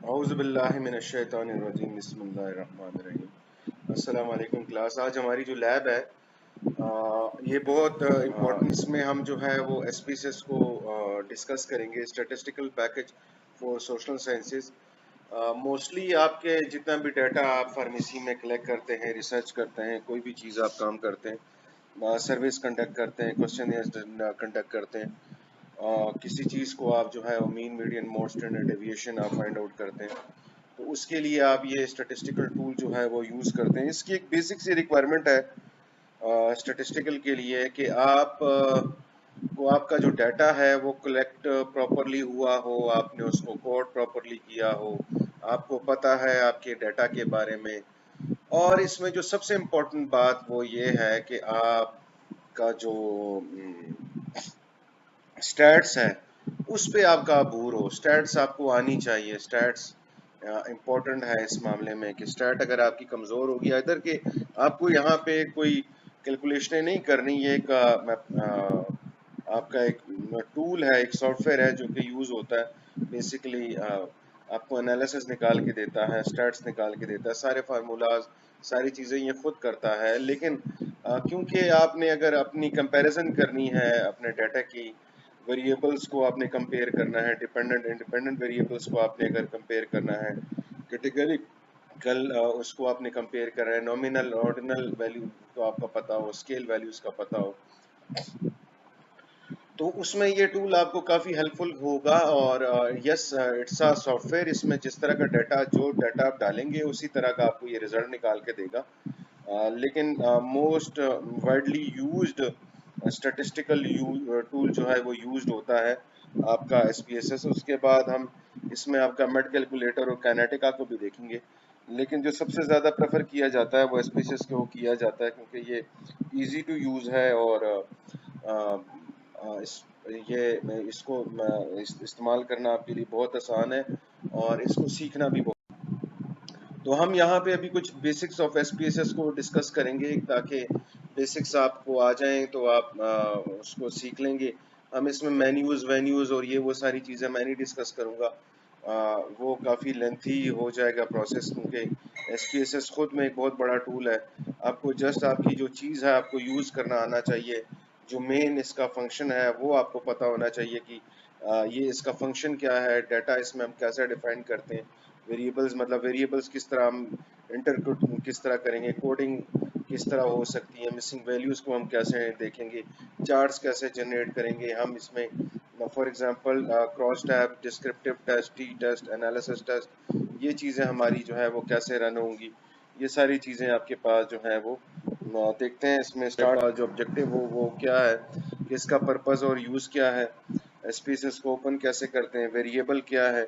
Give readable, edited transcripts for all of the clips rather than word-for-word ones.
औज़ुबिल्लाहिमिनश्शैतानिर्रजीम बिस्मिल्लाहिर्रहमानिर्रहीम। अस्सलाम वालेकुम क्लास। आज हमारी जो लैब है ये बहुत इम्पोर्टेंट, इसमें हम जो है वो एसपीसीएस को डिस्कस करेंगे, statistical package for social sciences. Mostly आपके जितना भी डाटा आप फार्मेसी में कलेक्ट करते हैं, रिसर्च करते हैं, कोई भी चीज़ आप काम करते हैं, सर्विस कंडक्ट करते हैं, क्वेश्चन कंडक्ट करते हैं, किसी चीज़ को आप जो है वो mean median mode standard deviation आप फाइंड आउट करते हैं, तो उसके लिए आप ये स्टैटिस्टिकल टूल जो है वो यूज़ करते हैं। इसकी एक बेसिक सी रिक्वायरमेंट है स्टैटिस्टिकल के लिए कि आप को आपका जो डाटा है वो कलेक्ट प्रॉपरली हुआ हो, आपने उसको कोड प्रॉपरली किया हो, आपको पता है आपके डाटा के बारे में। और इसमें जो सबसे इम्पोर्टेंट बात वो ये है कि आपका जो स्टैट्स है उस पे आपका अबूर हो। स्टैट्स आपको आनी चाहिए। स्टैट्स इम्पोर्टेंट है इस मामले में कि स्टैट अगर आपकी कमज़ोर होगी, इधर के आपको यहाँ पे कोई कैलकुलेशनें नहीं करनी। ये एक आपका एक टूल है, एक सॉफ्टवेयर है जो कि यूज़ होता है बेसिकली। आपको एनालिसिस निकाल के देता है, स्टैट्स निकाल के देता है, सारे फार्मूलाज, सारी चीज़ें ये खुद करता है। लेकिन क्योंकि आपने अगर अपनी कंपैरिजन करनी है अपने डाटा की, वेरिएबल्स को आपने कंपेयर करना है, डिपेंडेंट इंडिपेंडेंट वेरिएबल्स को आपने अगर कंपेयर करना है, कैटेगरिकल उसको आपने कंपेयर कर रहे हैं, नॉमिनल ऑर्डिनल वैल्यू को आपका पता हो, स्केल वैल्यूज का पता हो, तो उसमें ये टूल आपको काफ़ी हेल्पफुल होगा। और यस, इट्स अ सॉफ्टवेयर। इसमें जिस तरह का डाटा, जो डाटा आप डालेंगे उसी तरह का आपको ये रिजल्ट निकाल के देगा। लेकिन most widely used statistical tool जो है वो यूज्ड होता है आपका एसपीएसएस। उसके बाद हम इसमें आपका मेड कैलकुलेटर और काइनेटिका को भी देखेंगे। लेकिन जो सबसे ज़्यादा प्रेफर किया जाता है वो एसपीएसएस को किया जाता है, क्योंकि ये इजी टू यूज़ है और इस ये इसको इस्तेमाल करना आपके लिए बहुत आसान है और इसको सीखना भी बहुत। तो हम यहाँ पे अभी कुछ बेसिक्स ऑफ एसपीएसएस को डिस्कस करेंगे, ताकि बेसिक्स आपको आ जाएं तो आप उसको सीख लेंगे। हम इसमें मेन्यूज़ वेन्यूज़ और ये वो सारी चीज़ें मैं नहीं डिस्कस करूँगा, वो काफ़ी लेंथी हो जाएगा प्रोसेस, क्योंकि एसपीएसएस खुद में एक बहुत बड़ा टूल है। आपको जस्ट आपकी जो चीज़ है आपको यूज़ करना आना चाहिए। जो मेन इसका फंक्शन है वो आपको पता होना चाहिए कि ये इसका फंक्शन क्या है, डाटा इसमें हम कैसे डिफाइन करते हैं, वेरिएबल्स मतलब वेरिएबल्स किस तरह हम इंटर किस तरह करेंगे, कोडिंग किस तरह हो सकती है, मिसिंग वैल्यूज़ को हम कैसे देखेंगे, चार्ट्स कैसे जनरेट करेंगे हम इसमें। For example cross tab, descriptive test, T test, analysis test, ये चीज़ें हमारी जो है वो कैसे रन होंगी, ये सारी चीज़ें आपके पास जो है वो देखते हैं। इसमें स्टार्ट जो ऑब्जेक्टिव हो वो क्या है, कि इसका पर्पस और यूज़ क्या है, एसपीएसएस को ओपन कैसे करते हैं, वेरिएबल क्या है,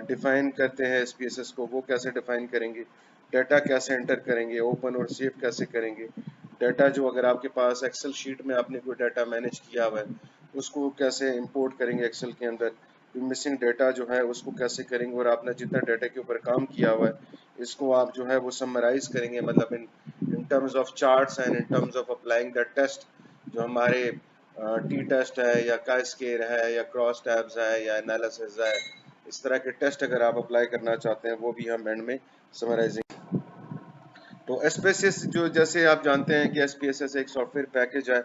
डिफाइन करते हैं एसपीएसएस को, वो कैसे डिफाइन करेंगे, डाटा कैसे एंटर करेंगे, ओपन और सेव कैसे करेंगे, डाटा जो अगर आपके पास एक्सेल शीट में आपने कोई डाटा मैनेज किया हुआ है उसको कैसे इंपोर्ट करेंगे एक्सेल के अंदर, मिसिंग डाटा जो है उसको कैसे करेंगे, और आपने जितना डाटा के ऊपर काम किया हुआ है इसको आप जो है वो समराइज करेंगे, मतलब in terms of charts and in terms of applying that test. जो हमारे टी टेस्ट है या का स्केयर है या क्रॉस टैब्स है या एनालिसिस है, इस तरह के टेस्ट अगर आप अप्लाई करना चाहते हैं वो भी हम एंड में समराइजिंग। तो एसपीएसएस जो, जैसे आप जानते हैं कि एसपीएसएस एक सॉफ्टवेयर पैकेज है।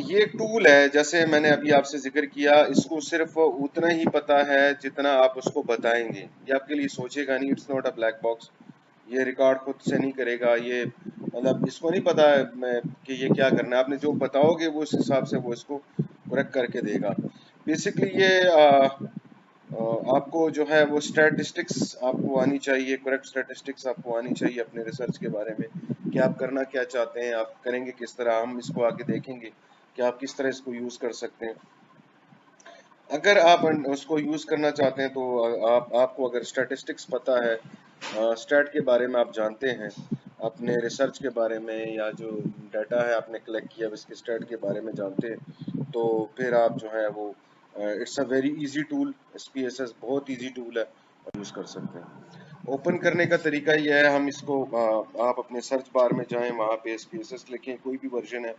ये एक टूल है, जैसे मैंने अभी आपसे जिक्र किया, इसको सिर्फ उतना ही पता है जितना आप उसको बताएंगे। ये आपके लिए सोचेगा नहीं, it's not a black box. ये रिकॉर्ड खुद से नहीं करेगा, ये मतलब इसको नहीं पता है कि ये क्या करना है। आपने जो बताओगे वो उस हिसाब से वो इसको करेक्ट करके देगा। बेसिकली ये आपको जो है वो स्टैटिस्टिक्स आपको आनी चाहिए, करेक्ट स्टैटिस्टिक्स आपको आनी चाहिए अपने रिसर्च के बारे में, कि आप करना क्या चाहते हैं, आप करेंगे किस तरह। हम इसको आगे देखेंगे कि आप किस तरह इसको यूज़ कर सकते हैं। अगर आप उसको यूज़ करना चाहते हैं तो आपको अगर स्टैटिस्टिक्स पता है, स्टैट के बारे में आप जानते हैं, अपने रिसर्च के बारे में, या जो डाटा है आपने कलेक्ट किया उसके स्टैट के बारे में जानते हैं, तो फिर आप जो है वो it's a very easy tool. SPSS बहुत इजी टूल है और यूज़ कर सकते हैं। ओपन करने का तरीका यह है, हम इसको आप अपने सर्च बार में जाएं, वहाँ पे एसपीएसएस लिखें, कोई भी वर्जन है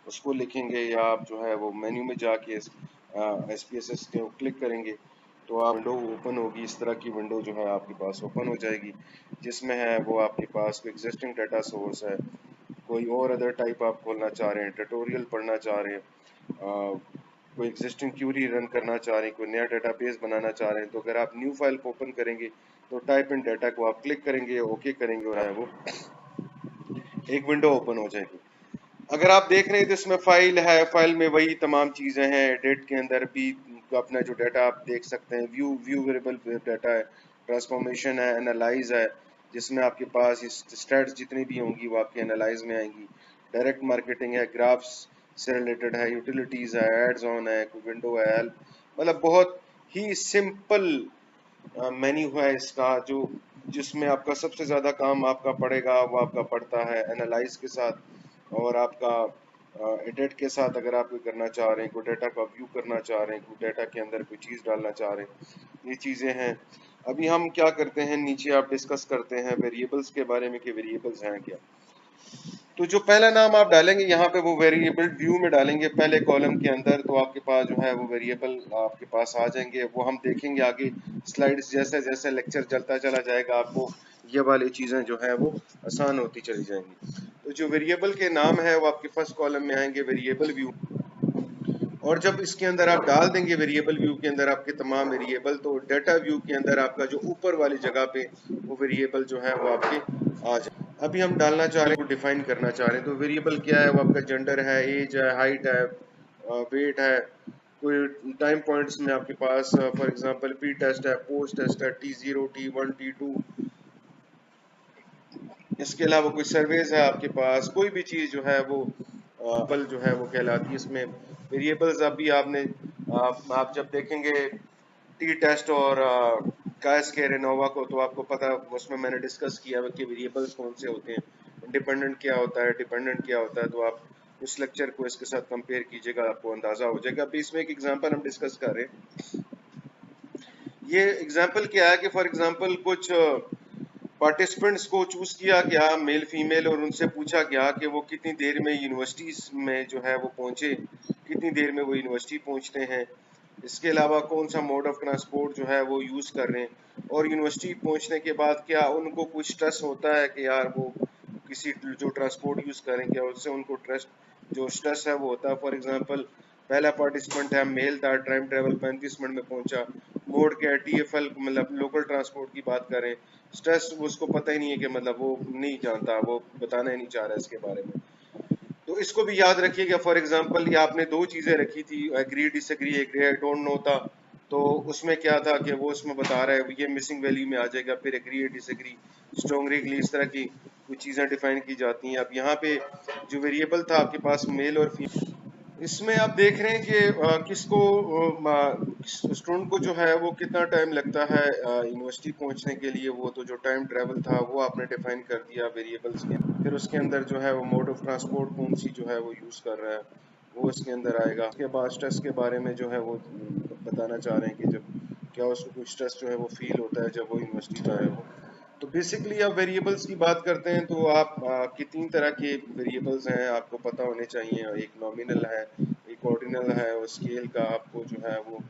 उसको लिखेंगे, या आप जो है वो मेन्यू में जाके एसपीएसएस को क्लिक करेंगे तो आप विंडो ओपन होगी, इस तरह की विंडो जो है आपके पास ओपन हो जाएगी, जिसमें है वो आपके पास कोई एग्जिस्टिंग डाटा सोर्स है, कोई और अदर टाइप आप खोलना चाह रहे हैं, ट्यूटोरियल पढ़ना चाह रहे हैं, कोई एग्जिस्टिंग क्यूरी रन करना चाह रहे हैं, कोई नया डेटाबेस बनाना चाह रहे हैं, तो अगर आप न्यू फाइल को ओपन करेंगे तो टाइप इन डाटा को आप क्लिक करेंगे, ओके करेंगे और है वो एक विंडो ओपन हो जाएगी। अगर आप देख रहे हैं तो इसमें फाइल है, फाइल में वही तमाम चीज़ें हैं, एडिट के अंदर भी अपना जो डाटा आप देख सकते हैं, व्यू वेरिएबल डाटा है, ट्रांसफॉर्मेशन है, एनालाइज है, जिसमें आपके पास स्टैट्स जितनी भी होंगी वो आपके एनालाइज में आएंगी, डायरेक्ट मार्केटिंग है, ग्राफ्स से रिलेटेड है, यूटिलिटीज़ है, एड्स ऑन है, कोई विंडो है, हेल्प, मतलब बहुत ही सिंपल मेन्यू है इसका, जो जिसमें आपका सबसे ज़्यादा काम आपका पड़ेगा वो आपका पड़ता है एनालाइज के साथ और आपका एडिट के साथ। अगर आप कोई करना चाह रहे हैं, कोई डाटा का व्यू करना चाह रहे हैं, कोई डाटा के अंदर कोई चीज़ डालना चाह रहे हैं, ये चीज़ें हैं। अभी हम क्या करते हैं, नीचे आप डिस्कस करते हैं वेरिएबल्स के बारे में कि वेरिएबल्स हैं क्या। तो जो पहला नाम आप डालेंगे यहाँ पे वो वेरिएबल व्यू में डालेंगे पहले कॉलम के अंदर, तो आपके पास जो है वो वेरिएबल आपके पास आ जाएंगे। वो हम देखेंगे आगे स्लाइड्स, जैसे जैसे लेक्चर चलता चला जाएगा आपको ये वाली चीज़ें जो है वो आसान होती चली जाएंगी। तो जो वेरिएबल के नाम है वो आपके फर्स्ट कॉलम में आएंगे, वेरिएबल व्यू। और जब इसके अंदर आप डाल देंगे वेरिएबल व्यू के अंदर आपके तमाम वेरिएबल, तो डाटा व्यू के अंदर आपका जो ऊपर वाली जगह पे वो वेरिएबल जो है वो आपके आ जाए। अभी हम डालना चाह रहे हैं, डिफाइन करना चाह रहे हैं, तो वेरिएबल क्या है, वो आपका जेंडर है, एज है, हाइट है, वेट है, कोई टाइम पॉइंट्स में आपके पास फॉर एग्जांपल पी टेस्ट है, पोस्ट टेस्ट है, T0 T1 T2, इसके अलावा कोई सर्वेज है आपके पास, कोई भी चीज़ जो है वो बल जो है वो कहलाती है। इसमें वेरिएबल्स अभी आपने आप जब देखेंगे टी टेस्ट और कायस के रेनोवा को, तो आपको पता, उसमें मैंने डिस्कस किया कि वेरिएबल्स कौन से होते हैं, इंडिपेंडेंट क्या होता है, डिपेंडेंट क्या होता है। तो आप उस लेक्चर को इसके साथ कंपेयर कीजिएगा, आपको अंदाजा हो जाएगा। अभी इसमें एक एग्जांपल हम डिस्कस कर रहे हैं। ये एग्जांपल क्या है कि फॉर एग्जांपल कुछ पार्टिसिपेंट्स को चूज किया गया मेल फीमेल, और उनसे पूछा गया कि वो कितनी देर में यूनिवर्सिटीज में जो है वो पहुंचे, कितनी देर में वो यूनिवर्सिटी पहुंचते हैं, इसके अलावा कौन सा मोड ऑफ ट्रांसपोर्ट जो है वो यूज कर रहे हैं, और यूनिवर्सिटी पहुंचने के बाद क्या उनको कुछ स्ट्रेस होता है कि यार वो किसी जो ट्रांसपोर्ट यूज करें, क्या उससे उनको ट्रस्ट जो स्ट्रेस है वो होता है। फॉर एग्जांपल पहला पार्टिसिपेंट है मेल था, टाइम ट्रेवल 35 मिनट में पहुंचा, मोड क्या है TFL, मतलब लोकल ट्रांसपोर्ट की बात करें, स्ट्रेस उसको पता ही नहीं है कि मतलब वो नहीं जानता, वो बताना ही नहीं चाह रहा है इसके बारे में। तो इसको भी याद रखिएगा। फॉर एग्जांपल ये आपने दो चीजें रखी थी, agree disagree, agree I don't know था, तो उसमें क्या था कि वो उसमें बता रहा है ये मिसिंग वैल्यू में आ जाएगा, फिर एग्री डिसएग्री, स्ट्रॉन्गली, इस तरह की कुछ चीजें डिफाइन की जाती हैं। अब यहाँ पे जो वेरिएबल था आपके पास मेल और फीमेल, इसमें आप देख रहे हैं कि किसको स्टूडेंट को जो है वो कितना टाइम लगता है यूनिवर्सिटी पहुंचने के लिए, वो तो जो टाइम ट्रेवल था वो आपने डिफाइन कर दिया वेरिएबल्स के। फिर उसके अंदर जो है वो मोड ऑफ ट्रांसपोर्ट कौन सी जो है वो यूज़ कर रहा है वो इसके अंदर आएगा। उसके बाद स्ट्रेस के बारे में जो है वो बताना चाह रहे हैं कि जब क्या उसको कुछ स्ट्रेस जो है वो फील होता है जब वो यूनिवर्सिटी जा रहे हो। तो बेसिकली आप वेरिएबल्स की बात करते हैं तो आप की तीन तरह के वेरिएबल्स हैं, आपको पता होने चाहिए। एक नॉमिनल है, एक ऑर्डिनल है, और स्केल का आपको जो है वो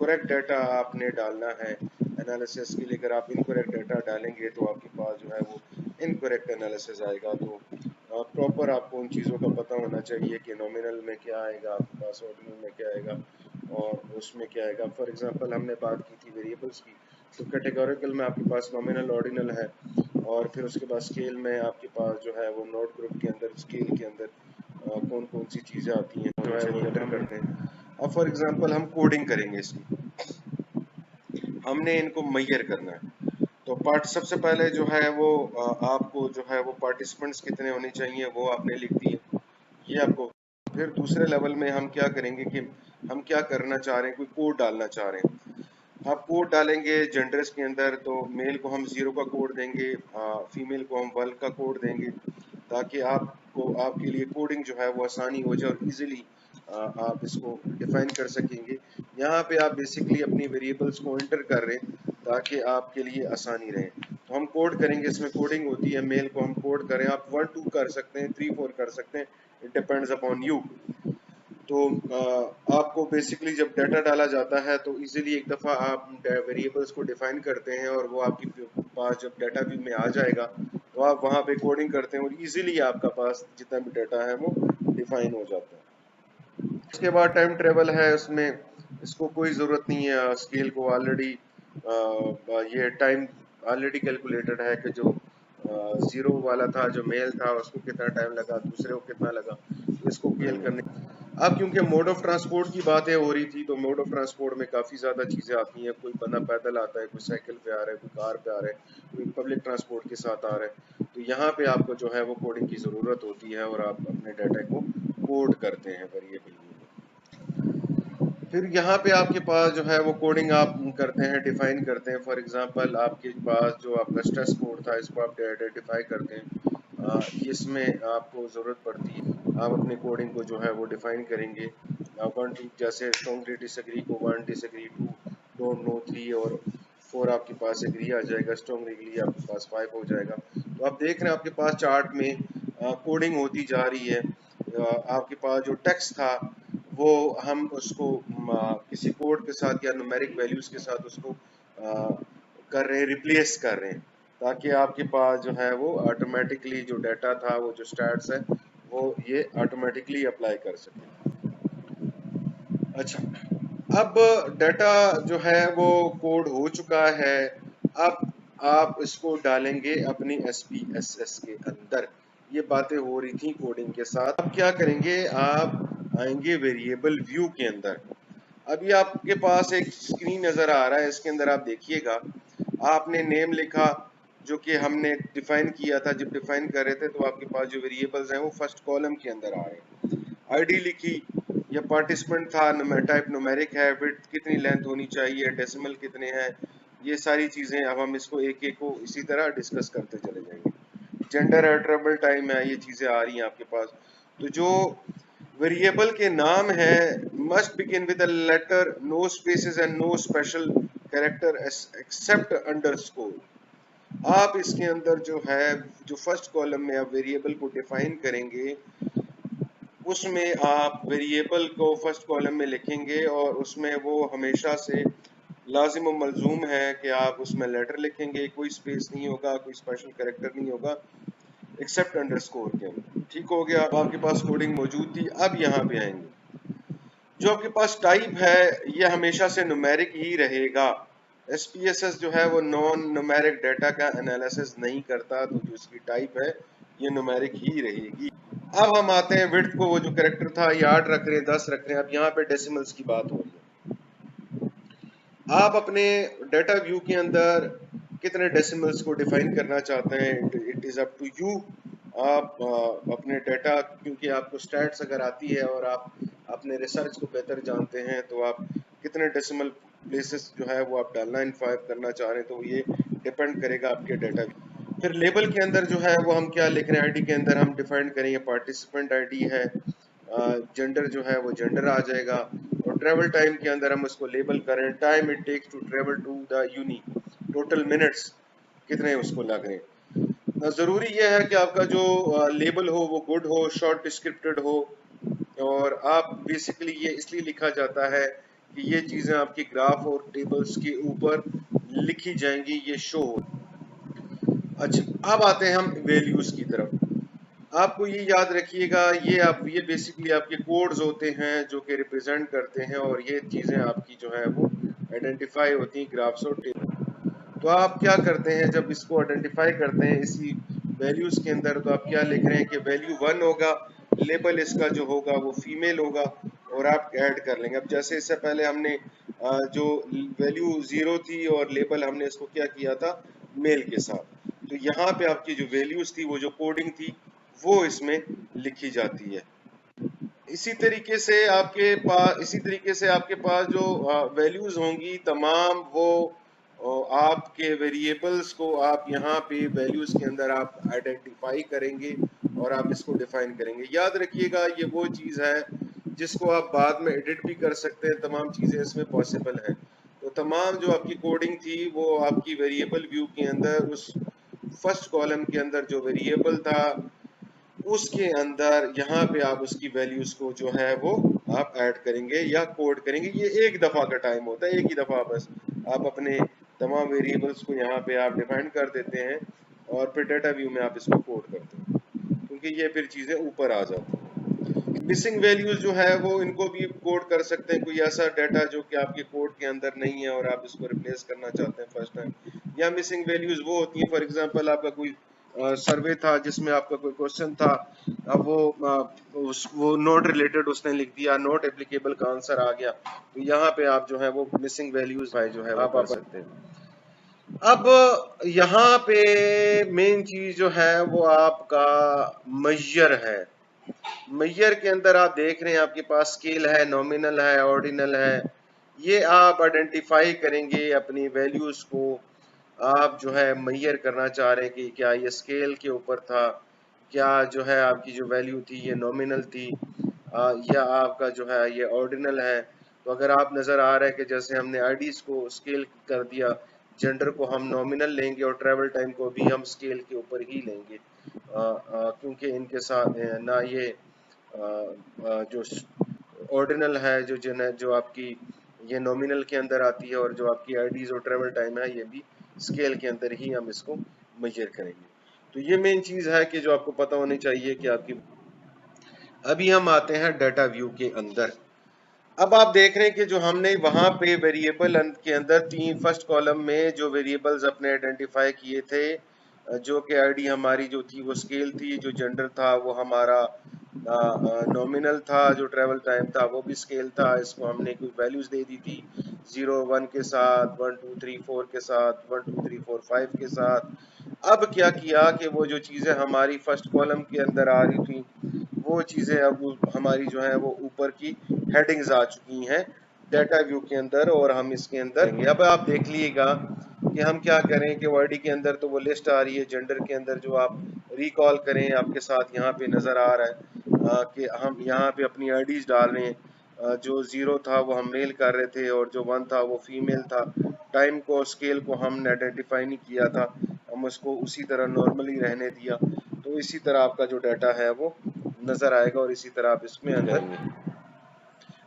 करेक्ट डाटा आपने डालना है एनालिसिस के लिए। अगर आप इनकरेक्ट डाटा डालेंगे तो आपके पास जो है वो इनकरेक्ट एनालिसिस आएगा। तो प्रॉपर आपको उन चीज़ों का पता होना चाहिए कि नॉमिनल में क्या आएगा आपके पास, ऑर्डिनल में क्या आएगा और उसमें क्या आएगा। फॉर एग्जांपल हमने बात की थी वेरिएबल्स की, तो कैटेगोरिकल में आपके पास नॉमिनल, ऑर्डिनल है, और फिर उसके बाद स्केल में आपके पास जो है वो नोट ग्रुप के अंदर, स्केल के अंदर कौन कौन सी चीज़ें आती हैं जो है वो एंटर करते हैं। अब फॉर एग्जांपल हम कोडिंग करेंगे इसकी, हमने इनको मैयर करना है। तो पार्ट सबसे पहले जो है वो आपको जो है वो पार्टिसिपेंट्स कितने होने चाहिए वो आपने लिख दिए, ये आपको। फिर दूसरे लेवल में हम क्या करेंगे कि हम क्या करना चाह रहे हैं, कोई कोड डालना चाह रहे हैं। आप कोड डालेंगे जेंडर्स के अंदर, तो मेल को हम 0 का कोड देंगे, फीमेल को हम 1 का कोड देंगे, ताकि आपको आपके लिए कोडिंग जो है वो आसानी हो जाए और इजीली आप इसको डिफाइन कर सकेंगे। यहाँ पे आप बेसिकली अपनी वेरिएबल्स को एंटर कर रहे हैं ताकि आपके लिए आसानी रहे। तो हम कोड करेंगे, इसमें कोडिंग होती है, मेल को हम कोड करें, आप 1 2 कर सकते हैं, 3 4 कर सकते हैं, इट डिपेंड्स अपॉन यू। तो आपको बेसिकली जब डाटा डाला जाता है तो इजीली एक दफ़ा आप वेरिएबल्स को डिफाइन करते हैं और वो आपके पास जब डाटा व्यू में आ जाएगा तो आप वहाँ पे कोडिंग करते हैं और इजीली आपका पास जितना भी डाटा है वो डिफाइन हो जाता है। उसके बाद टाइम ट्रेवल है, उसमें इसको कोई ज़रूरत नहीं है, स्केल को ऑलरेडी ये टाइम ऑलरेडी कैलकुलेटेड है कि जो ज़ीरो वाला था, जो मेल था, उसको कितना टाइम लगा, दूसरे को कितना लगा, इसको स्केल करने। अब क्योंकि मोड ऑफ ट्रांसपोर्ट की बातें हो रही थी तो मोड ऑफ ट्रांसपोर्ट में काफ़ी ज़्यादा चीज़ें आती हैं। कोई बंदा पैदल आता है, कोई साइकिल पे आ रहा है, कोई कार पे आ रहा है, कोई पब्लिक ट्रांसपोर्ट के साथ आ रहा है। तो यहाँ पे आपको जो है वो कोडिंग की ज़रूरत होती है और आप अपने डाटा को कोड करते हैं वेरिएबल में। फिर यहाँ पे आपके पास जो है वो कोडिंग आप करते हैं, डिफाइन करते हैं। फॉर एग्जांपल आपके पास जो आपका स्ट्रेस कोड था, इसको आप आइडेंटिफाई करते हैं। इसमें आपको ज़रूरत पड़ती है, आप अपने कोडिंग को जो है वो डिफाइन करेंगे। वन टू जैसे स्ट्रॉन्गली डिसएग्री को 1 डिसएग्री, 2 डोंट नो, 3 और 4 आपके पास एग्री आ जाएगा, स्ट्रॉन्गली आपके पास 5 हो जाएगा। तो आप देख रहे हैं आपके पास चार्ट में कोडिंग होती जा रही है। आपके पास जो टेक्स्ट था वो हम उसको किसी कोड के साथ या न्यूमेरिक वैल्यूज के साथ उसको कर रहे हैं, रिप्लेस कर रहे हैं, ताकि आपके पास जो है वो ऑटोमेटिकली जो डाटा था, वो जो स्टैट्स है, वो ये ऑटोमेटिकली अप्लाई कर सके। अच्छा, अब डाटा जो है वो कोड हो चुका है। अब आप इसको डालेंगे अपनी SPSS के अंदर। ये बातें हो रही थी कोडिंग के साथ। अब क्या करेंगे, आप आएंगे वेरिएबल व्यू के अंदर। अभी आपके पास एक स्क्रीन नजर आ रहा है, इसके अंदर आप देखिएगा, आपने नेम लिखा जो कि हमने डिफाइन किया था। जब डिफाइन कर रहे थे तो आपके पास जो वेरिएबल्स हैं वो फर्स्ट कॉलम के अंदर आ रहे हैं। आईडी लिखी, या पार्टिसिपेंट था, टाइप न्यूमेरिक है, विड्थ कितनी लेंथ होनी चाहिए, डेसिमल कितने हैं, ये सारी चीजें अब हम इसको एक एक को इसी तरह डिस्कस करते चले जाएंगे। जेंडर है, ट्रेवल टाइम है, ये चीजें आ रही हैं आपके पास। तो जो वेरिएबल के नाम है must begin with a letter, no spaces and no special character except underscore. आप इसके अंदर जो है, जो फर्स्ट कॉलम में आप वेरिएबल को डिफाइन करेंगे, उसमें आप वेरिएबल को फर्स्ट कॉलम में लिखेंगे और उसमें वो हमेशा से लाजिम और मलजूम है कि आप उसमें लेटर लिखेंगे, कोई स्पेस नहीं होगा, कोई स्पेशल कैरेक्टर नहीं होगा एक्सेप्ट अंडरस्कोर के अंदर। ठीक हो गया, अब आपके पास कोडिंग मौजूद थी। अब यहाँ पे आएंगे, जो आपके पास टाइप है ये हमेशा से न्यूमेरिक ही रहेगा। SPSS जो है वो नॉन न्यूमेरिक डाटा का एनालिसिस नहीं करता, तो जो इसकी टाइप है ये न्यूमेरिक ही रहेगी। अब हम आते हैं विड्थ को, वो जो कैरेक्टर था ये 8 रख रहे हैं, 10 रख रहे हैं। अब यहाँ पे डेसिमल्स की बात हो रही है। आप अपने डाटा व्यू के अंदर कितने डेसिमल्स को डिफाइन करना चाहते हैं, it is up to you. आप अपने डाटा, क्योंकि आपको स्टैट्स अगर आती है और आप अपने रिसर्च को बेहतर जानते हैं, तो आप कितने डेसिमल प्लेसेस जो है वो आप डालना इन्फाइव करना चाह रहे हैं, तो ये डिपेंड करेगा आपके डाटा। फिर लेबल के अंदर जो है वो हम क्या लिख रहे हैं, आईडी के अंदर हम डिफाइन करेंगे पार्टिसिपेंट आईडी है, जेंडर जो है वो जेंडर आ जाएगा, और ट्रेवल टाइम के अंदर हम उसको लेबल करें, time it takes to travel to the uni, total minutes कितने उसको लग रहे हैं। ज़रूरी यह है कि आपका जो लेबल हो वो गुड हो, शॉर्ट डिस्क्रिप्टेड हो, और आप बेसिकली ये इसलिए लिखा जाता है कि ये चीज़ें आपकी ग्राफ और टेबल्स के ऊपर लिखी जाएंगी, ये शो हो। अच्छा, अब आते हैं हम वैल्यूज की तरफ। आपको ये याद रखिएगा, ये बेसिकली आपके कोड्स होते हैं जो कि रिप्रेजेंट करते हैं, और ये चीज़ें आपकी जो है वो आइडेंटिफाई होती हैं ग्राफ्स और टेबल। तो आप क्या करते हैं, जब इसको आइडेंटिफाई करते हैं इसी वैल्यूज के अंदर, तो आप क्या लिख रहे हैं कि वैल्यू 1 होगा, लेबल इसका जो होगा वो फीमेल होगा, और आप ऐड कर लेंगे। अब जैसे इससे पहले हमने जो वैल्यू 0 थी और लेबल हमने इसको क्या किया था, मेल के साथ, तो यहाँ पे आपकी जो वैल्यूज थी, वो जो कोडिंग थी, वो इसमें लिखी जाती है। इसी तरीके से आपके पास जो वैल्यूज होंगी तमाम, वो आपके वेरिएबल्स को आप यहाँ पे वैल्यूज के अंदर आप आइडेंटिफाई करेंगे और आप इसको डिफाइन करेंगे। याद रखिएगा, ये वो चीज़ है जिसको आप बाद में एडिट भी कर सकते हैं, तमाम चीज़ें इसमें पॉसिबल हैं। तो तमाम जो आपकी कोडिंग थी वो आपकी वेरिएबल व्यू के अंदर, उस फर्स्ट कॉलम के अंदर जो वेरिएबल था उसके अंदर यहाँ पे आप उसकी वैल्यूज को जो है वो आप ऐड करेंगे या कोड करेंगे। ये एक दफ़ा का टाइम होता है, एक ही दफ़ा बस आप अपने तमाम वेरिएबल्स को यहाँ पे आप डिफाइन कर देते हैं और फिर डाटा व्यू में आप इसको कोड करते हैं, क्योंकि ये फिर चीज़ें ऊपर आ जाती हैं। मिसिंग वैल्यूज जो है वो इनको भी कोड कर सकते हैं। कोई ऐसा डाटा जो कि आपके कोड के अंदर नहीं है और आप इसको रिप्लेस करना चाहते हैं फर्स्ट टाइम, या मिसिंग वैल्यूज वो होती हैं, फॉर एग्जांपल आपका कोई सर्वे था जिसमें आपका कोई क्वेश्चन था, अब वो नॉट रिलेटेड उसने लिख दिया, नॉट एप्लीकेबल का आंसर आ गया, तो यहाँ पे आप जो है वो मिसिंग वैल्यूज भाई जो है वो कर सकते हैं। अब यहाँ पे मेन चीज जो है वो आपका मेजर है। मेजर के अंदर आप देख रहे हैं आपके पास स्केल है, नॉमिनल है, ऑर्डिनल है। ये आप आइडेंटिफाई करेंगे अपनी वैल्यूज को। आप जो है मेजर करना चाह रहे हैं कि क्या ये स्केल के ऊपर था, क्या जो है आपकी जो वैल्यू थी ये नॉमिनल थी, या आपका जो है ये ऑर्डिनल है। तो अगर आप नज़र आ रहा है कि जैसे हमने आईडीज को स्केल कर दिया, जेंडर को हम नॉमिनल लेंगे और ट्रैवल टाइम को भी हम स्केल के ऊपर ही लेंगे, क्योंकि इनके साथ ना ये जो ऑर्डिनल है जो आपकी ये नॉमिनल के अंदर आती है, और जो आपकी आईडीज और ट्रैवल टाइम है ये भी स्केल के अंदर ही हम इसको मेजर करेंगे। तो ये मेन चीज है कि जो आपको पता होनी चाहिए कि आपकी। अभी हम आते हैं डाटा व्यू के अंदर। अब आप देख रहे हैं कि जो हमने वहां पे वेरिएबल के अंदर तीन फर्स्ट कॉलम में जो वेरिएबल्स अपने आइडेंटिफाई किए थे, जो कि आईडी हमारी जो थी वो स्केल थी, जो जेंडर था वो हमारा नॉमिनल था, जो ट्रेवल टाइम था वो भी स्केल था। इसको हमने कुछ वैल्यूज दे दी थी, 0 1 के साथ, 1 2 3 4 के साथ, 1 2 3 4 5 के साथ। अब क्या किया कि वो जो चीजें हमारी फर्स्ट कॉलम के अंदर आ रही थी वो चीजें अब हमारी जो है वो ऊपर की हेडिंग्स आ चुकी हैं डाटा व्यू के अंदर, और हम इसके अंदर अब आप देख लीजिएगा कि हम क्या करें कि वर्डी के अंदर तो वो लिस्ट आ रही है, जेंडर के अंदर जो आप रिकॉल करें आपके साथ यहाँ पे नजर आ रहा है कि हम यहाँ पे अपनी आईडीज डाल रहे हैं। जो 0 था वो हम मेल कर रहे थे और जो 1 था वो फीमेल था। टाइम को स्केल को हमने आइडेंटिफाई नहीं किया था, हम उसको उसी तरह नॉर्मली रहने दिया। तो इसी तरह आपका जो डाटा है वो नजर आएगा और इसी तरह आप इसमें अंदर।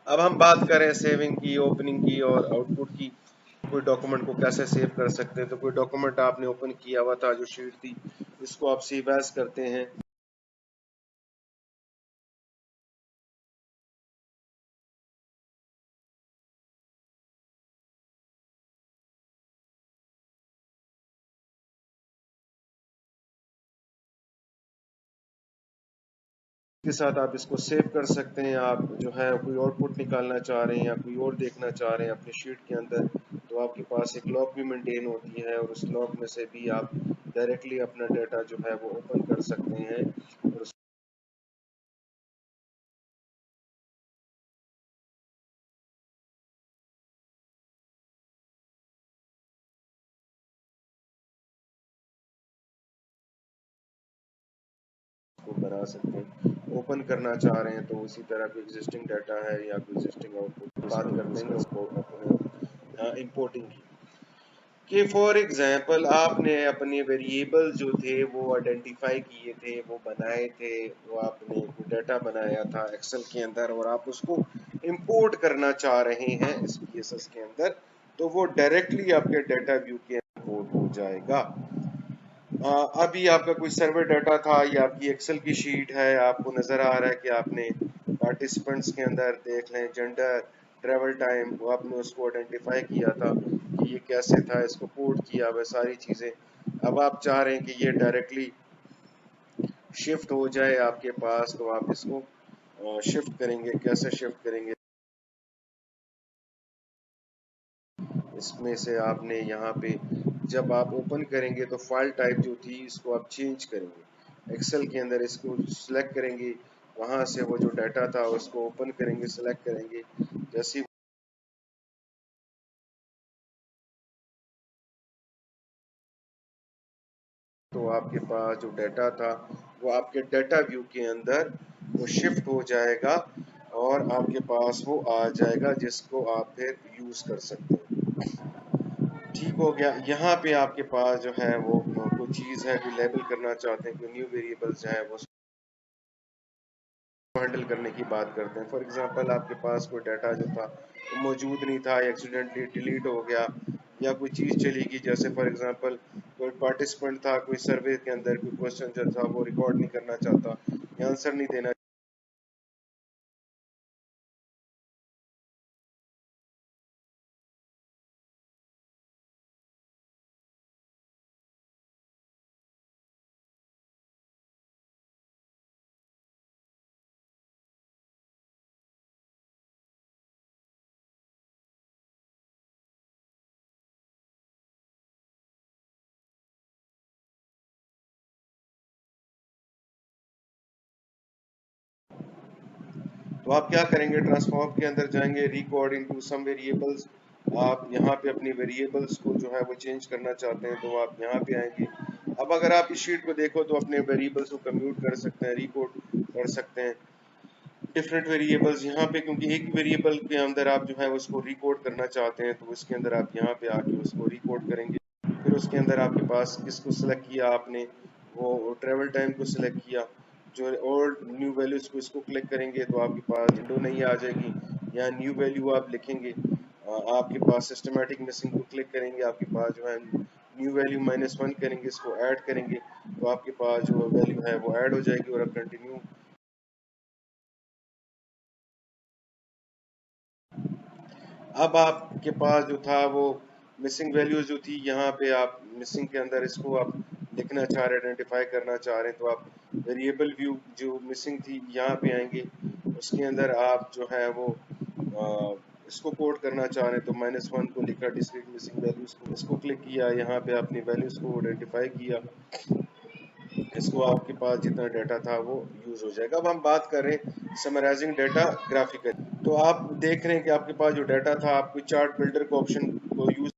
अब हम बात करें सेविंग की, ओपनिंग की और आउटपुट की। कोई डॉक्यूमेंट को कैसे सेव कर सकते हैं, तो कोई डॉक्यूमेंट आपने ओपन किया हुआ था जो शीट थी, इसको आप सेव एज करते हैं। के साथ आप इसको सेव कर सकते हैं। आप जो है कोई आउटपुट निकालना चाह रहे हैं या कोई और देखना चाह रहे हैं अपनी शीट के अंदर, तो आपके पास एक लॉग भी मेंटेन होती है और उस लॉग में से भी आप डायरेक्टली अपना डाटा जो है वो ओपन कर सकते हैं। और उसको बना सकते हैं। ओपन करना चाह रहे हैं तो उसी तरह कोई एग्जिस्टिंग डाटा है या कोई एग्जिस्टिंग आउटपुट बात करते हैं उसको इंपोर्टिंग की, कि फॉर एग्जांपल आपने अपने वेरिएबल जो थे वो आइडेंटिफाई किए थे, वो बनाए थे, वो आपने डाटा बनाया था एक्सेल के अंदर और आप उसको इंपोर्ट करना चाह रहे हैं SPSS के अंदर, तो वो डायरेक्टली आपके डाटा व्यू के इंपोर्ट हो जाएगा। अभी आपका कोई सर्वे डाटा था या आपकी एक्सेल की शीट है, आपको नजर आ रहा है कि आपने पार्टिसिपेंट्स के अंदर देख लें जेंडर, ट्रेवल टाइम, वो आपने उसको आइडेंटिफाई किया था कि ये कैसे था, इसको कोड किया, वह सारी चीजें। अब आप चाह रहे हैं कि ये डायरेक्टली शिफ्ट हो जाए आपके पास, तो आप इसको शिफ्ट करेंगे। कैसे शिफ्ट करेंगे, इसमें से आपने यहाँ पे जब आप ओपन करेंगे तो फाइल टाइप जो थी इसको आप चेंज करेंगे एक्सेल के अंदर, इसको सिलेक्ट करेंगे, वहां से वो जो डाटा था उसको ओपन करेंगे, सिलेक्ट करेंगे। जैसे तो आपके पास जो डाटा था वो आपके डाटा व्यू के अंदर वो शिफ्ट हो जाएगा और आपके पास वो आ जाएगा जिसको आप फिर यूज कर सकते हैं। ठीक हो गया। यहाँ पे आपके पास जो है वो कोई चीज़ है, कोई लेबल करना चाहते हैं, कोई न्यू वेरिएबल्स है वो हैंडल करने की बात करते हैं। फॉर एग्जांपल आपके पास कोई डाटा जो था वो मौजूद नहीं था, एक्सीडेंटली डिलीट हो गया या कोई चीज़ चली गई, जैसे फॉर एग्जांपल कोई पार्टिसिपेंट था कोई सर्वे के अंदर, कोई क्वेश्चन जो था वो रिकॉर्ड नहीं करना चाहता या आंसर नहीं देना। तो आप क्या करेंगे, ट्रांसफॉर्म के अंदर जाएंगे, रिकॉर्ड इनटू सम वेरिएबल्स। आप यहाँ पे अपनी वेरिएबल्स को जो है वो चेंज करना चाहते हैं तो आप यहाँ पे आएंगे। अब अगर आप इस शीट को देखो तो अपने वेरिएबल्स को कम्यूट कर सकते हैं, रिकोड कर सकते हैं डिफरेंट वेरिएबल्स यहाँ पे, क्योंकि एक वेरिएबल के अंदर आप जो है उसको रिकोड करना चाहते हैं तो उसके अंदर आप यहाँ पे आके उसको रिकोड करेंगे। फिर उसके अंदर आपके पास किसको सिलेक्ट किया आपने, वो ट्रेवल टाइम को सिलेक्ट किया, जो ओल्ड न्यू वैल्यूज को इसको क्लिक करेंगे तो आपके पास विंडो नहीं आ जाएगी, यहाँ न्यू वैल्यू आप लिखेंगे। आपके पास सिस्टमेटिक मिसिंग को क्लिक करेंगे, आपके पास जो है न्यू वैल्यू -1 करेंगे, इसको ऐड करेंगे तो आपके पास जो वैल्यू है वो ऐड हो जाएगी और अब कंटिन्यू। अब आपके पास जो था वो मिसिंग वैल्यूज जो थी, यहाँ पे आप मिसिंग के अंदर इसको आप लिखना चाह रहे हैं, आइडेंटिफाई करना चाह रहे हैं, तो आप वेरिएबल व्यू जो मिसिंग थी यहाँ पे आएंगे। उसके अंदर आप जो है वो इसको कोड करना चाह रहे हैं तो -1 को लिखा, डिस्क्रीट मिसिंग वैल्यूज को इसको क्लिक किया, यहाँ पे अपनी वैल्यूज को आइडेंटिफाई किया, इसको आपके पास जितना डाटा था वो यूज हो जाएगा। अब हम बात कर रहे हैं समराइजिंग डाटा ग्राफिकल। तो आप देख रहे हैं कि आपके पास जो डाटा था, आपको चार्ट बिल्डर को ऑप्शन को यूज,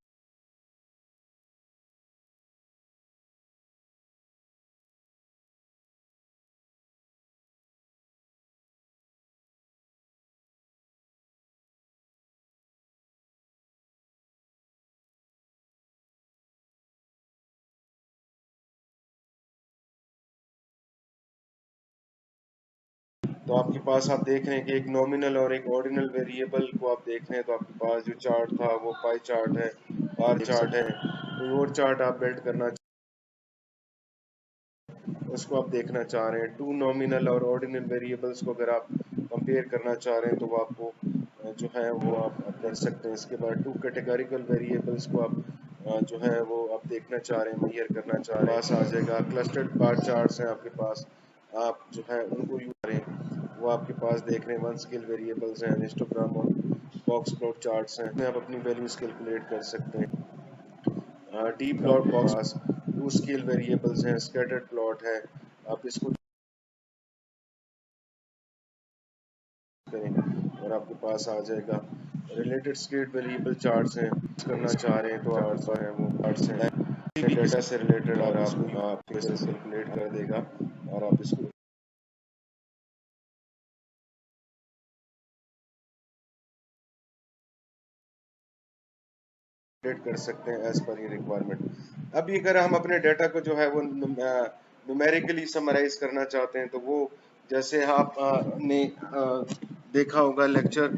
तो आपके पास आप देख रहे हैं कि एक नॉमिनल और एक ऑर्डिनल वेरिएबल को आप देख रहे हैं। तो आपके पास जो चार्ट था वो पाई चार्ट है, बार चार्ट है, कोई और चार्ट आप बिल्ड करना उसको आप देखना चाह रहे हैं। टू नॉमिनल और ऑर्डिनल वेरिएबल्स को अगर आप कंपेयर करना चाह रहे हैं तो वो आपको जो है वो आप कर सकते हैं। इसके बाद टू कैटेगरिकल वेरिएबल्स को आप जो है वो आप देखना चाह रहे हैं, मेजर करना चाह रहे हैं, पास आ जाएगा। क्लस्टर्ड बार चार्ट्स हैं आपके पास, आप जो है उनको यूज करें, वो आपके पास देख रहे हैं। वन स्केल वेरिएबल्स हैं, हिस्टोग्राम और बॉक्स प्लॉट चार्ट्स हैं, आप अपनी वैल्यूज कैलकुलेट कर सकते हैं। D plot box, two scale variables हैं, स्कैटर्ड प्लॉट है, आप इसको करें और आपके पास आ जाएगा। रिलेटेड स्टेट वेरिएबल चार्ट्स हैं, करना चाह रहे हैं तो चार्ट्स हैं वो चार्ट्स हैं डेटा से रिलेटेड, और आप कैलकुलेट कर देगा और आप इसको कैलकुलेट कर सकते हैं एज पर ये रिक्वायरमेंट। अभी अगर हम अपने डाटा को जो है वो न्यूमेरिकली समराइज करना चाहते हैं तो वो, जैसे आप ने देखा होगा लेक्चर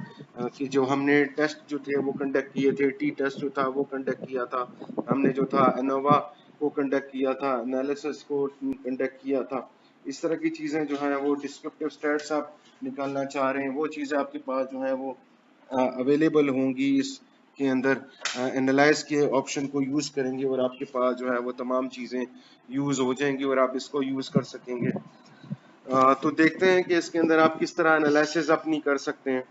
कि जो हमने टेस्ट जो थे वो कंडक्ट किए थे, टी टेस्ट जो था वो कंडक्ट किया था हमने, जो था एनोवा को कंडक्ट किया था, एनालिसिस को कंडक्ट किया था। इस तरह की चीज़ें जो है वो डिस्क्रिप्टिव स्टैट्स आप निकालना चाह रहे हैं, वो चीज़ें आपके पास जो है वो अवेलेबल होंगी। इस के अंदर एनालाइज के ऑप्शन को यूज करेंगे और आपके पास जो है वो तमाम चीजें यूज हो जाएंगी और आप इसको यूज कर सकेंगे। तो देखते हैं कि इसके अंदर आप किस तरह एनालिसिस अपनी कर सकते हैं।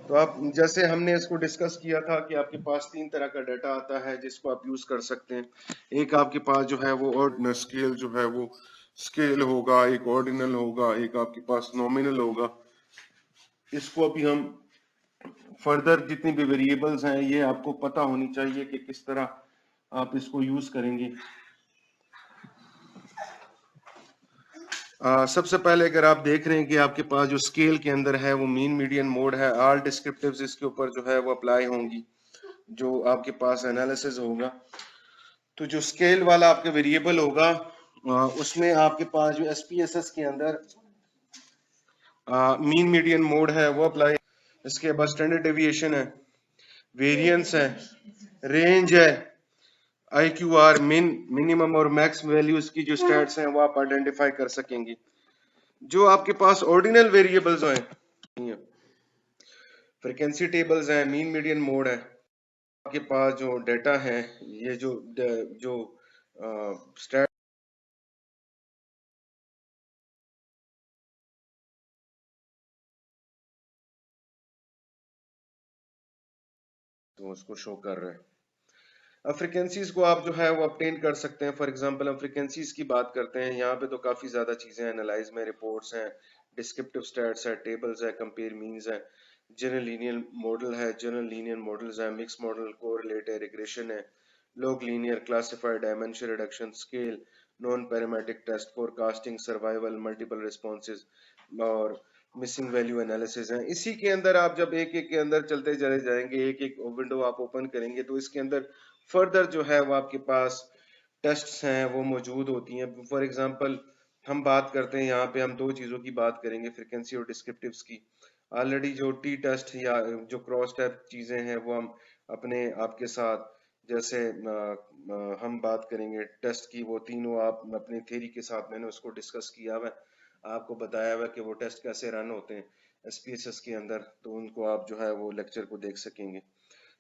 तो आप, जैसे हमने इसको डिस्कस किया था कि आपके पास तीन तरह का डाटा आता है जिसको आप यूज कर सकते हैं। एक आपके पास जो है वो ऑर्डिनल स्केल जो है वो स्केल होगा, एक ऑर्डिनल होगा, एक आपके पास नॉमिनल होगा। इसको अभी हम फर्दर जितनी भी वेरिएबल्स हैं ये आपको पता होनी चाहिए कि किस तरह आप इसको यूज करेंगे। सबसे पहले अगर आप देख रहे हैं कि आपके पास जो स्केल के अंदर है वो मीन मीडियन मोड है, ऑल डिस्क्रिप्टिव्स इसके ऊपर जो है वो अप्लाई होंगी जो आपके पास एनालिसिस होगा। तो जो स्केल वाला आपका वेरिएबल होगा उसमें आपके पास जो SPSS के अंदर मीन मीडियन मोड है वो अप्लाई, इसके बाद स्टैंडर्ड डेविएशन है, वेरिएंस है, रेंज है, IQR मिनिमम और मैक्स वैल्यूज की जो स्टैट्स हैं वो आप आइडेंटिफाई कर सकेंगे। जो आपके पास ऑर्डिनल वेरिएबल्स हैं, फ्रीक्वेंसी टेबल्स हैं, मीन मीडियन मोड है, आपके पास जो डेटा है, ये जो स्टैट तो उसको शो कर रहा है। अब फ्रिक्वेंसीज को आप जो है वो अपटेन कर सकते हैं। फॉर एग्जांपल हम फ्रिक्वेंसीज की बात करते हैं, यहाँ पे तो काफी ज्यादा चीजें हैं, एनालाइज में रिपोर्ट्स हैं, डिस्क्रिप्टिव स्टैट्स है, टेबल्स है, कंपेयर मीन्स है, जनरल लीनियर मॉडल है, जनरल लीनियर मॉडल्स है, मिक्स मॉडल, कोरिलेट है, रिग्रेशन है, log linear, classified, dimension reduction, scale, non parametric test, forecasting, survival, multiple responses और मिसिंग वैल्यू एनालिसिस है। इसी के अंदर आप जब एक एक के अंदर चलते चले जाएंगे, एक एक विंडो आप ओपन करेंगे तो इसके अंदर फर्दर जो है वो आपके पास टेस्ट्स हैं वो मौजूद होती हैं। फॉर एग्जांपल हम बात करते हैं, यहाँ पे हम दो चीज़ों की बात करेंगे, फ्रिक्वेंसी और डिस्क्रिप्टिव्स की। ऑलरेडी जो टी टेस्ट या जो क्रॉस टाइप चीज़ें हैं वो हम अपने आपके साथ, जैसे हम बात करेंगे टेस्ट की, वो तीनों आप अपने थ्योरी के साथ मैंने उसको डिस्कस किया हुआ है, आपको बताया हुआ है कि वो टेस्ट कैसे रन होते हैं SPSS के अंदर, तो उनको आप जो है वो लेक्चर को देख सकेंगे।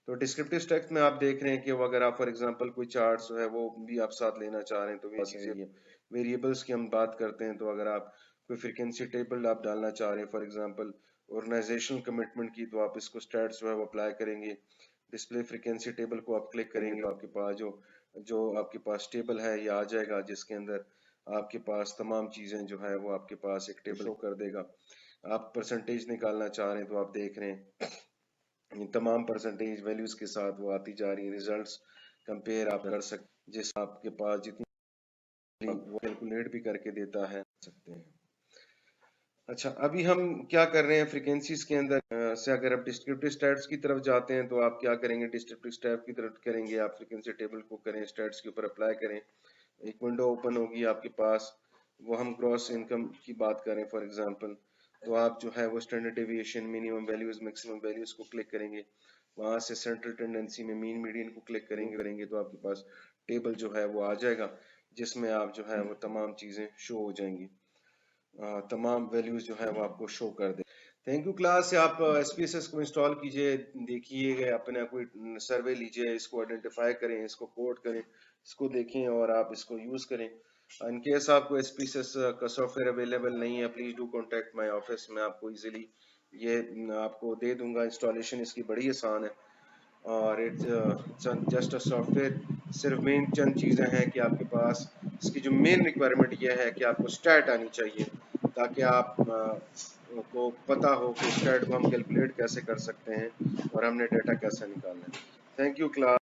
तो डिस्क्रिप्टिव टेक्स्ट में आप देख रहे हैं कि वो अगर आप फॉर एग्जांपल कोई चार्ट्स जो है वो भी आप साथ लेना चाह रहे हैं तो ये चीजें, वेरिएबल्स की हम बात करते हैं, तो अगर आप कोई फ्रीक्वेंसी टेबल आप डालना चाह रहे हैं फॉर एग्जांपल ऑर्गेनाइजेशनल कमिटमेंट की, तो आप इसको स्टैट्स जो है वो अप्लाई करेंगे, डिस्प्ले फ्रीक्वेंसी टेबल को आप क्लिक करेंगे तो आपके पास जो जो आपके पास टेबल है ये आ जाएगा, जिसके अंदर आपके पास तमाम चीजें जो है वो आपके पास एक टेबल शो कर देगा। आप परसेंटेज निकालना चाह रहे हैं तो आप देख रहे हैं तमाम परसेंटेज वैल्यूज के साथ वो आती जा रही है, रिजल्ट्स कंपेयर आप कर सकते, जिस आपके पास जितनी वो कैलकुलेट भी करके देता है सकते हैं। अच्छा, अभी हम क्या कर रहे हैं फ्रीक्वेंसीज के अंदर से अगर आप डिस्क्रिप्टिव स्टैट्स की तरफ जाते हैं तो आप क्या करेंगे, डिस्क्रिप्टिव स्टैट की तरफ करेंगे, आप फ्रीक्वेंसी टेबल को करें, स्टैट्स के ऊपर अप्लाई करें, एक विंडो ओपन होगी आपके पास, वो हम ग्रॉस इनकम की बात करें फॉर एग्जांपल, तो आप जो है वो standard deviation, minimum values, maximum values को क्लिक करेंगे, वहां से सेंट्रल टेंडेंसी में मीन मीडियन को क्लिक करेंगे तो आपके पास टेबल जो है वो आ जाएगा, जिसमें आप जो है वो तमाम चीजें शो हो जाएंगी, तमाम वैल्यूज जो है वो आपको शो कर दे। थैंक यू क्लास से आप SPSS को इंस्टॉल कीजिए, देखिए अपना कोई सर्वे लीजिए, इसको आइडेंटिफाई करें, इसको कोड करें, इसको देखें और आप इसको यूज करें। इन केस आपको SPSS का सॉफ्टवेयर अवेलेबल नहीं है, please do contact my office, मैं आपको इजीली ये आपको दे दूंगा। इंस्टॉलेशन इसकी बड़ी आसान है और इट्स जस्ट अ सॉफ्टवेयर। सिर्फ मेन चंद चीज़ें हैं कि आपके पास इसकी जो मेन रिक्वायरमेंट यह है कि आपको स्टैट आनी चाहिए, ताकि आप को पता हो कि स्टैट को हम कैलकुलेट कैसे कर सकते हैं और हमने डेटा कैसे निकालना है। Thank you class.